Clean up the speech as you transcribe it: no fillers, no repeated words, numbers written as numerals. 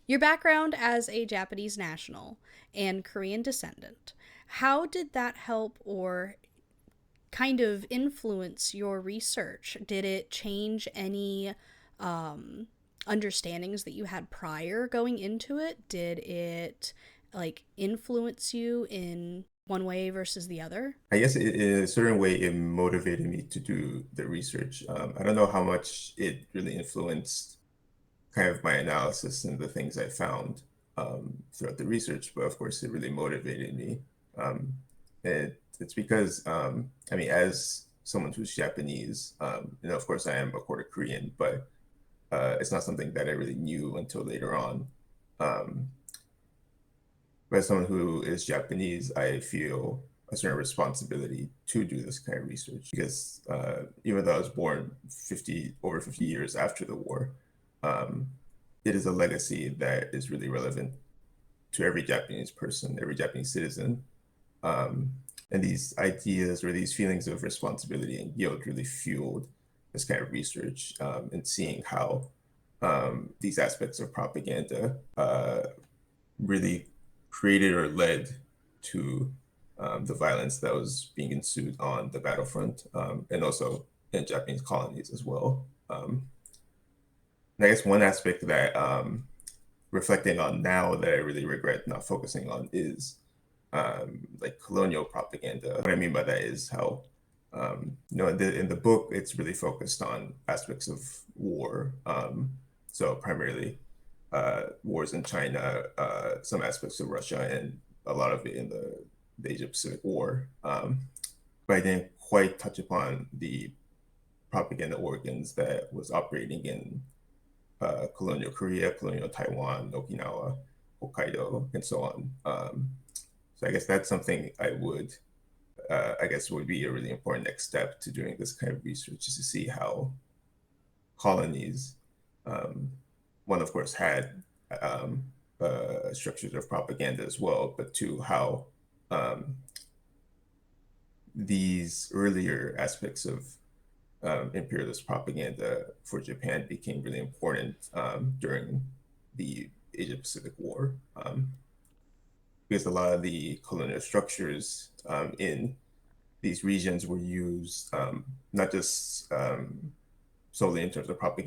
Your background as a Japanese national and Korean descendant, how did that help or kind of influence your research? Did it change any um, understandings that you had prior going into it? Did it like influence you in one way versus the other? I guess in a certain way, it motivated me to do the research. I don't know how much it really influenced kind of my analysis and the things I found throughout the research, but of course, it really motivated me. Um, it's because, I mean, as someone who's Japanese, of course, I am a quarter Korean, but it's not something that I really knew until later on. Um, but as someone who is Japanese, I feel a certain responsibility to do this kind of research because even though I was born over 50 years after the war, um, it is a legacy that is really relevant to every Japanese person, every Japanese citizen. Um, and these ideas or these feelings of responsibility and guilt really fueled this kind of research and seeing how these aspects of propaganda really created or led to the violence that was being ensued on the battlefront and also in Japanese colonies as well. And I guess one aspect that reflecting on now that I really regret not focusing on is like colonial propaganda. What I mean by that is how, in the book, it's really focused on aspects of war. So primarily wars in China, some aspects of Russia, and a lot of it in the Asia Pacific War. But I didn't quite touch upon the propaganda organs that was operating in colonial Korea, colonial Taiwan, Okinawa, Hokkaido, and so on. So I guess that's something I guess would be a really important next step to doing this kind of research is to see how colonies, um, one of course had um, structures of propaganda as well, but two, how um, these earlier aspects of imperialist propaganda for Japan became really important during the Asia Pacific War. Because a lot of the colonial structures in these regions were used not just solely in terms of propaganda,